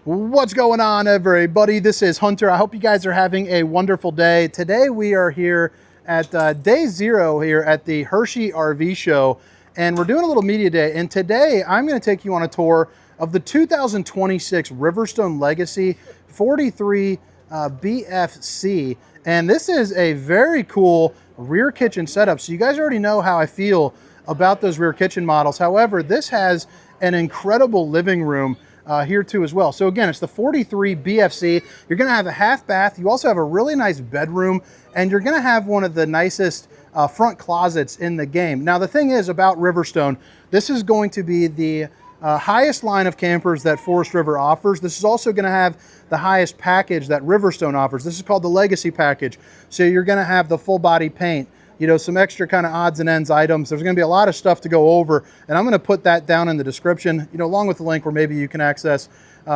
What's going on, everybody? This is Hunter. I hope you guys are having a wonderful day. Today we are here at day 0 here at the Hershey RV show, and we're doing a little media day. And today I'm going to take you on a tour of the 2026 Riverstone Legacy 43 BFC. And this is a very cool rear kitchen setup. So you guys already know how I feel about those rear kitchen models. However, this has an incredible living room here too as well. So again, it's the 43 BFC. You're gonna have a half bath. You also have a really nice bedroom, and you're gonna have one of the nicest front closets in the game. Now the thing is about Riverstone, this is going to be the highest line of campers that Forest River offers. This is also gonna have the highest package that Riverstone offers. This is called the Legacy package. So you're gonna have the full body paint, you know, some extra kind of odds and ends items. There's going to be a lot of stuff to go over, and I'm going to put that down in the description, you know, along with the link where maybe you can access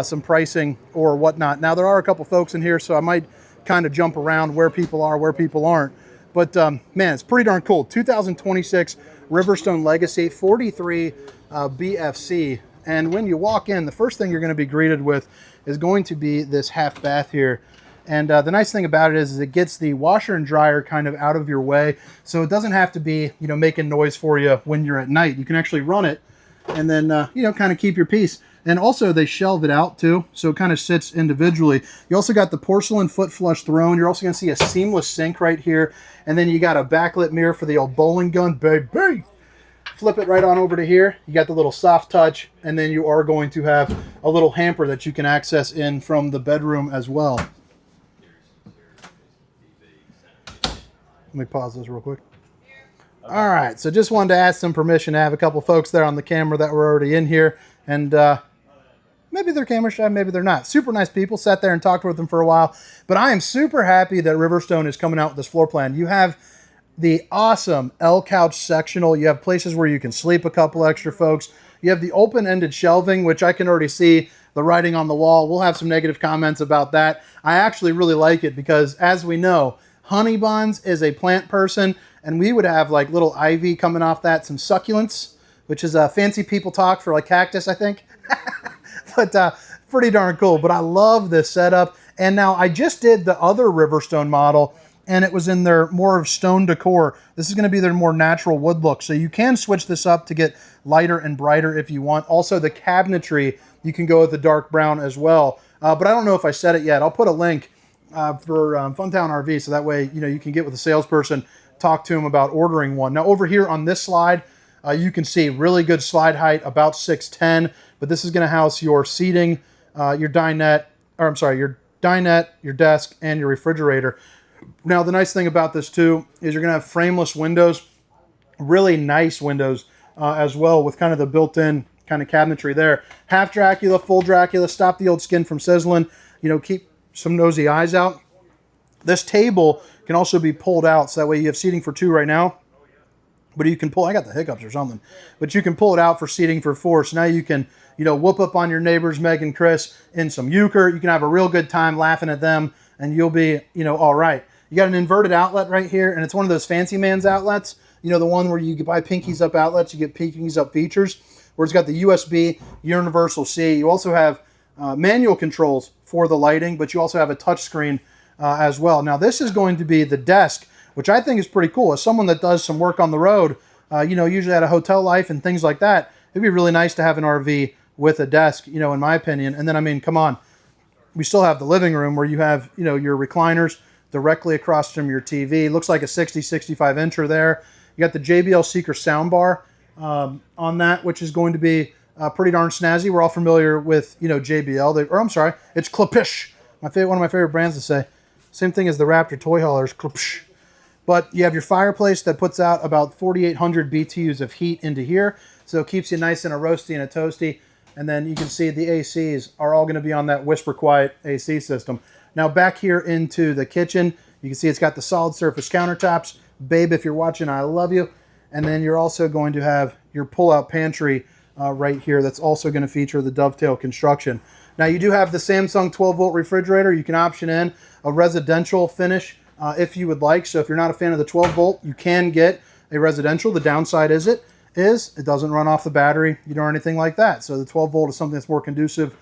some pricing or whatnot. Now, there are a couple folks in here, so I might kind of jump around where people are, where people aren't. But man, it's pretty darn cool. 2026 Riverstone Legacy 43 BFC. And when you walk in, the first thing you're going to be greeted with is going to be this half bath here. And the nice thing about it is it gets the washer and dryer kind of out of your way. So it doesn't have to be, you know, making noise for you when you're at night. You can actually run it and then, you know, kind of keep your peace. And also they shelve it out too. So it kind of sits individually. You also got the porcelain foot flush throne. You're also going to see a seamless sink right here. And then you got a backlit mirror for the old bowling gun, baby. Flip it right on over to here. You got the little soft touch. And then you are going to have a little hamper that you can access in from the bedroom as well. Let me pause this real quick. All right, so just wanted to ask some permission to have a couple folks there on the camera that were already in here, and maybe they're camera shy, maybe they're not. Super nice people. Sat there and talked with them for a while, but I am super happy that Riverstone is coming out with this floor plan. You have the awesome L couch sectional. You have places where you can sleep a couple extra folks. You have the open-ended shelving, which I can already see the writing on the wall. We'll have some negative comments about that. I actually really like it because, as we know, Honey Buns is a plant person, and we would have like little ivy coming off that, some succulents, which is a fancy people talk for like cactus, I think. But pretty darn cool. But I love this setup. And now I just did the other Riverstone model, and it was in their more of stone decor. This is going to be their more natural wood look. So you can switch this up to get lighter and brighter if you want. Also, the cabinetry, you can go with the dark brown as well. But I don't know if I said it yet. I'll put a link for Funtown RV, so that way, you know, you can get with a salesperson, talk to them about ordering one. Now over here on this slide, you can see really good slide height, about 6'10", but this is going to house your seating, your dinette, your desk, and your refrigerator. Now the nice thing about this too is you're going to have frameless windows, really nice windows as well, with kind of the built-in kind of cabinetry there. Half Dracula, full Dracula, stop the old skin from sizzling, you know, keep some nosy eyes out. This table can also be pulled out, so that way you have seating for 2 right now, but you can pull, I got the hiccups or something, but you can pull it out for seating for 4. So now you can, you know, whoop up on your neighbors, Meg and Chris, in some euchre. You can have a real good time laughing at them, and you'll be, you know, all right. You got an inverted outlet right here, and it's one of those fancy man's outlets, you know, the one where you buy pinkies up outlets, you get pinkies up features, where it's got the USB, universal C. You also have manual controls for the lighting, but you also have a touch screen as well. Now this is going to be the desk, which I think is pretty cool. As someone that does some work on the road, you know, usually at a hotel life and things like that, it'd be really nice to have an RV with a desk, you know, in my opinion. And then, I mean, come on, we still have the living room where you have, you know, your recliners directly across from your TV. Looks like a 60-65 incher there. You got the JBL Seeker soundbar on that, which is going to be pretty darn snazzy. We're all familiar with, you know, JBL. It's Klipsch. One of my favorite brands to say. Same thing as the Raptor toy haulers, Klipsch. But you have your fireplace that puts out about 4,800 BTUs of heat into here. So it keeps you nice and a roasty and a toasty. And then you can see the ACs are all going to be on that Whisper Quiet AC system. Now back here into the kitchen, you can see it's got the solid surface countertops. Babe, if you're watching, I love you. And then you're also going to have your pull-out pantry right here that's also going to feature the dovetail construction. Now you do have the Samsung 12-volt refrigerator. You can option in a residential finish if you would like. So if you're not a fan of the 12-volt, you can get a residential. The downside is it doesn't run off the battery, you know, or anything like that. So the 12-volt is something that's more conducive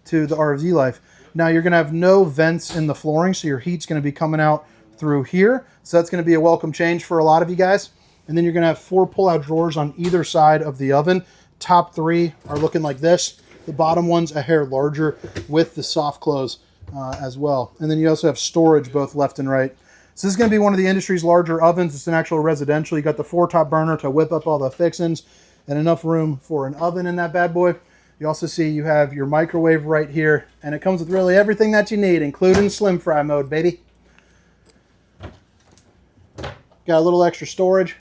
to the RV life. Now you're going to have no vents in the flooring, so your heat's going to be coming out through here. So that's going to be a welcome change for a lot of you guys. And then you're going to have 4 pull-out drawers on either side of the oven. Top 3 are looking like this. The bottom one's a hair larger with the soft close as well. And then you also have storage both left and right. So this is going to be one of the industry's larger ovens. It's an actual residential. You got the 4-top burner to whip up all the fixings and enough room for an oven in that bad boy. You also see you have your microwave right here, and it comes with really everything that you need, including slim fry mode, baby. Got a little extra storage.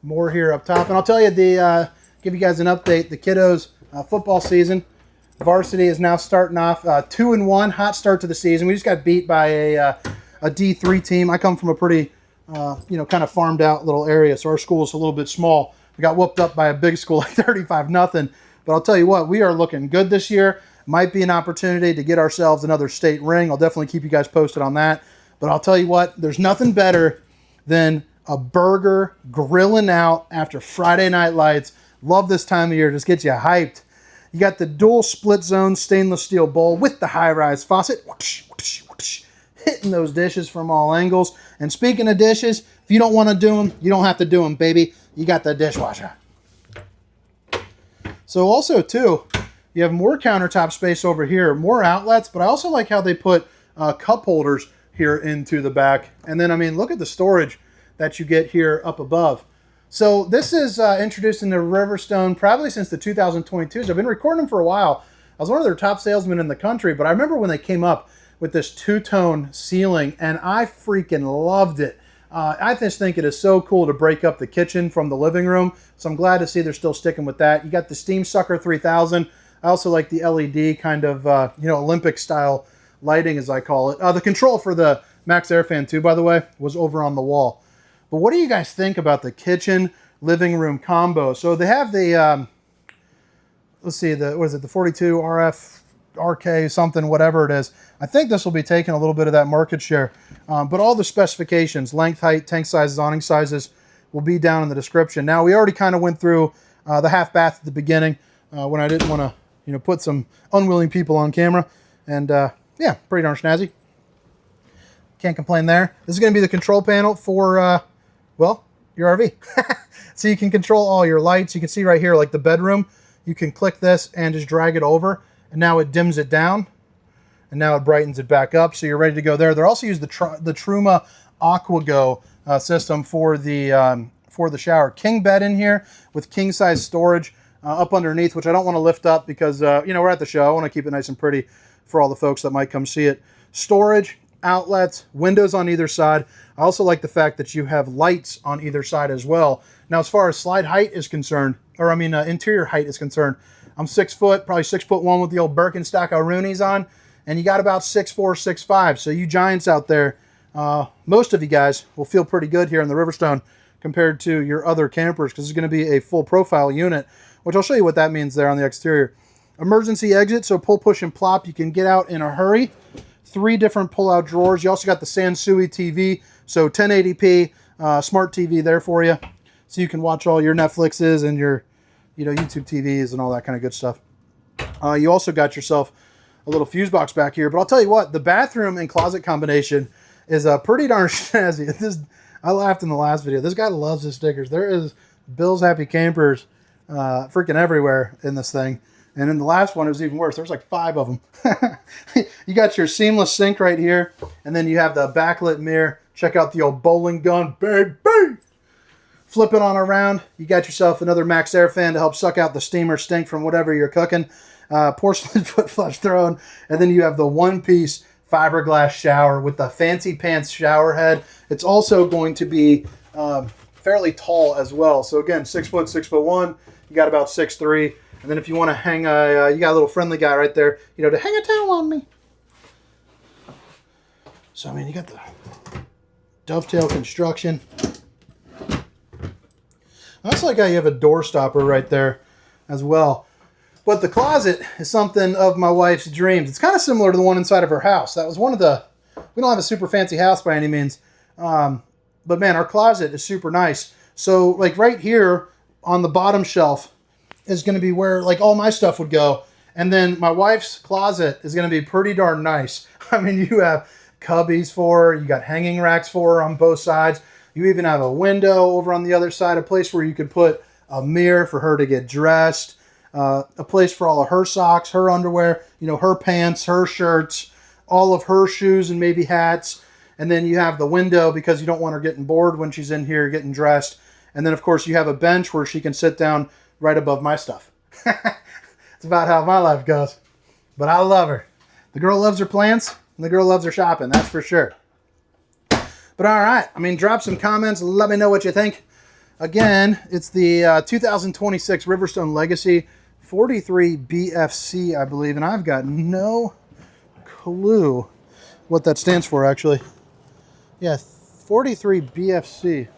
More here up top. And I'll tell you, give you guys an update. The kiddos' football season, varsity is now starting off 2-1, hot start to the season. We just got beat by a D3 team. I come from a pretty, kind of farmed out little area, so our school is a little bit small. We got whooped up by a big school like 35-0. But I'll tell you what, we are looking good this year. Might be an opportunity to get ourselves another state ring. I'll definitely keep you guys posted on that. But I'll tell you what, there's nothing better than a burger grilling out after Friday Night Lights. Love this time of year. Just gets you hyped. You got the dual split zone stainless steel bowl with the high-rise faucet. Whoosh, whoosh, whoosh, hitting those dishes from all angles. And speaking of dishes, if you don't want to do them, you don't have to do them, baby. You got the dishwasher. So also, too, you have more countertop space over here, more outlets, but I also like how they put cup holders here into the back. And then, I mean, look at the storage that you get here up above. So this is introduced into Riverstone probably since the 2022s. I've been recording them for a while. I was one of their top salesmen in the country, but I remember when they came up with this two-tone ceiling, and I freaking loved it. I just think it is so cool to break up the kitchen from the living room. So I'm glad to see they're still sticking with that. You got the Steam Sucker 3000. I also like the LED kind of, Olympic style lighting, as I call it. The control for the Max Air fan too, by the way, was over on the wall. But what do you guys think about the kitchen living room combo? So they have the, let's see, the 42 RF RK something, whatever it is. I think this will be taking a little bit of that market share. But all the specifications, length, height, tank sizes, awning sizes, will be down in the description. Now, we already kind of went through the half bath at the beginning when I didn't want to, put some unwilling people on camera. And yeah, pretty darn snazzy. Can't complain there. This is going to be the control panel for, your RV. So you can control all your lights. You can see right here, like the bedroom, you can click this and just drag it over. And now it dims it down. And now it brightens it back up, so you're ready to go there. They're also used the Truma AquaGo system for the shower. King bed in here with king size storage up underneath, which I don't want to lift up because we're at the show. I want to keep it nice and pretty for all the folks that might come see it. Storage, outlets, windows on either side. I also like the fact that you have lights on either side as well. Now, as far as slide height is concerned, interior height is concerned, I'm 6 foot, probably 6'1" with the old Birkenstock O'Rooney's on. And you got about 6'4", 6'5". So you giants out there, most of you guys will feel pretty good here in the Riverstone compared to your other campers, because it's going to be a full profile unit, which I'll show you what that means there on the exterior. Emergency exit, so pull, push, and plop. You can get out in a hurry. 3 different pull-out drawers. You also got the Sansui TV, so 1080p smart TV there for you, so you can watch all your Netflixes and your YouTube TVs and all that kind of good stuff. You also got yourself a little fuse box back here, but I'll tell you what, the bathroom and closet combination is pretty darn snazzy. I laughed in the last video. This guy loves his stickers. There is Bill's Happy Campers freaking everywhere in this thing. And in the last one, it was even worse. There's like 5 of them. You got your seamless sink right here, and then you have the backlit mirror. Check out the old bowling gun, baby! Flip it on around. You got yourself another Max Air fan to help suck out the steam or stink from whatever you're cooking. Porcelain foot flush throne, and then you have the one-piece fiberglass shower with the fancy pants shower head. It's also going to be fairly tall as well. So again, 6 foot, 6'1". You got about 6'3". And then if you want to hang you got a little friendly guy right there, to hang a towel on me. So you got the dovetail construction. I also like how you have a door stopper right there as well. But the closet is something of my wife's dreams. It's kind of similar to the one inside of her house. That was one of the... We don't have a super fancy house by any means. But man, our closet is super nice. So like right here on the bottom shelf is going to be where like all my stuff would go. And then my wife's closet is going to be pretty darn nice. I mean, you have cubbies for her, you got hanging racks for her on both sides. You even have a window over on the other side, a place where you could put a mirror for her to get dressed, a place for all of her socks, her underwear, you know, her pants, her shirts, all of her shoes and maybe hats. And then you have the window because you don't want her getting bored when she's in here getting dressed. And then, of course, you have a bench where she can sit down right above my stuff. It's about how my life goes. But I love her. The girl loves her plants, and the girl loves her shopping, that's for sure. But all right, I mean, drop some comments. Let me know what you think. Again, it's the 2026 Riverstone Legacy 43 BFC, I believe. And I've got no clue what that stands for, actually. Yeah, 43 BFC.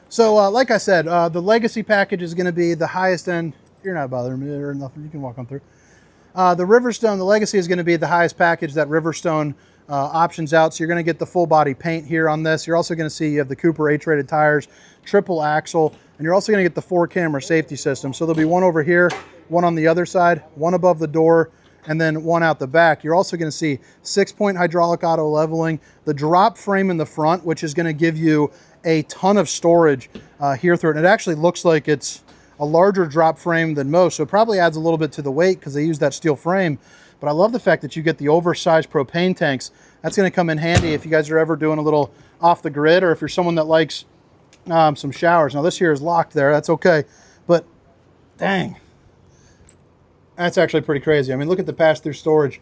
So, like I said, the Legacy package is going to be the highest end. You're not bothering me or nothing. You can walk on through. The Riverstone, the Legacy is going to be the highest package that Riverstone options out. So you're going to get the full body paint here on this. You're also going to see you have the Cooper H-rated tires, triple axle, and you're also going to get the 4-camera safety system. So there'll be one over here, one on the other side, one above the door, and then one out the back. You're also going to see 6-point hydraulic auto leveling, the drop frame in the front, which is going to give you a ton of storage here through it. And it actually looks like it's a larger drop frame than most, so it probably adds a little bit to the weight because they use that steel frame. But I love the fact that you get the oversized propane tanks. That's going to come in handy if you guys are ever doing a little off the grid, or if you're someone that likes some showers. Now this here is locked there, that's okay, but dang, that's actually pretty crazy. I mean, look at the pass-through storage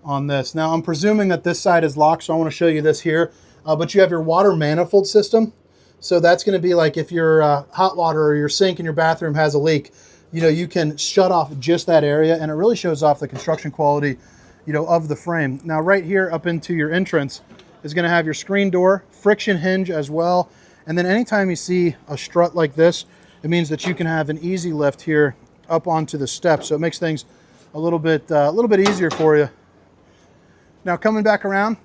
on this. Now I'm presuming that this side is locked, so I want to show you this here. But you have your water manifold system. So that's going to be like if your hot water or your sink in your bathroom has a leak, you know, you can shut off just that area, and it really shows off the construction quality, you know, of the frame. Now right here up into your entrance is going to have your screen door, friction hinge as well. And then anytime you see a strut like this, it means that you can have an easy lift here up onto the steps. So it makes things a little bit easier for you. Now coming back around,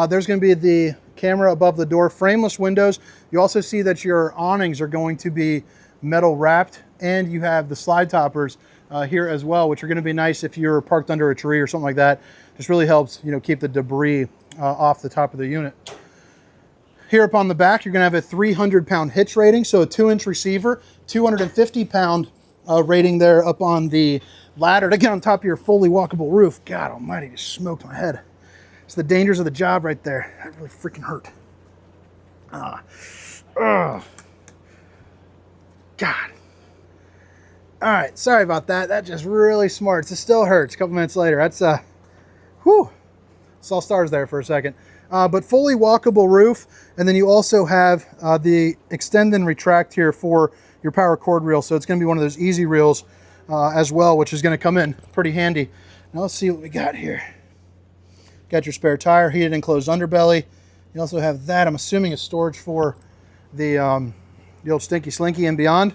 there's going to be the camera above the door, frameless windows. You also see that your awnings are going to be metal wrapped, and you have the slide toppers here as well, which are going to be nice if you're parked under a tree or something like that. Just really helps, you know, keep the debris off the top of the unit. Here up on the back, you're going to have a 300-pound hitch rating, so a 2-inch receiver, 250-pound rating there up on the ladder to get on top of your fully walkable roof. God almighty, just smoked my head. It's the dangers of the job right there. That really freaking hurt. God. All right, sorry about that. That just really smarts. It still hurts a couple minutes later. That's, whew. Saw stars there for a second. But fully walkable roof. And then you also have the extend and retract here for your power cord reel. So it's going to be one of those easy reels as well, which is going to come in pretty handy. Now let's see what we got here. Got your spare tire, heated and closed underbelly. You also have that, I'm assuming, is storage for the old Stinky Slinky and beyond.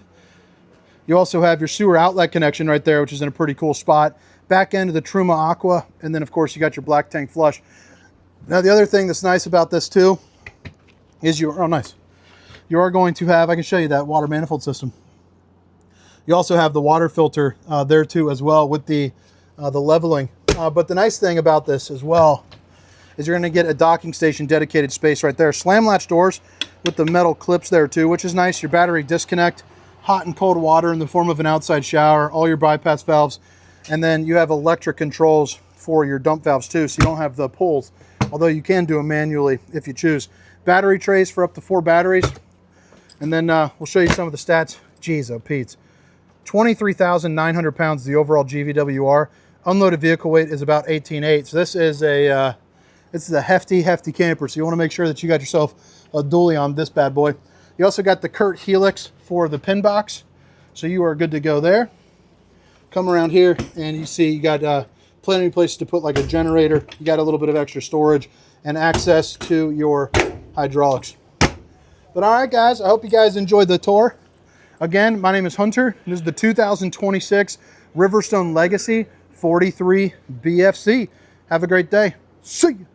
You also have your sewer outlet connection right there, which is in a pretty cool spot. Back end of the Truma Aqua, and then of course you got your black tank flush. Now the other thing that's nice about this too is you are going to have, I can show you that water manifold system. You also have the water filter there too as well with the leveling. But the nice thing about this as well is you're going to get a docking station dedicated space right there. Slam latch doors with the metal clips there too, which is nice. Your battery disconnect, hot and cold water in the form of an outside shower, all your bypass valves, and then you have electric controls for your dump valves too, so you don't have the pulls, although you can do them manually if you choose. Battery trays for up to 4 batteries, and then we'll show you some of the stats. Jeez, oh Pete's. 23,900 pounds the overall GVWR. Unloaded vehicle weight is about 18.8. So this is a hefty camper. So you want to make sure that you got yourself a dually on this bad boy. You also got the Kurt Helix for the pin box. So you are good to go there. Come around here and you see you got plenty of places to put like a generator. You got a little bit of extra storage and access to your hydraulics. But all right, guys, I hope you guys enjoyed the tour. Again, my name is Hunter. This is the 2026 Riverstone Legacy 43 BFC. Have a great day. See you.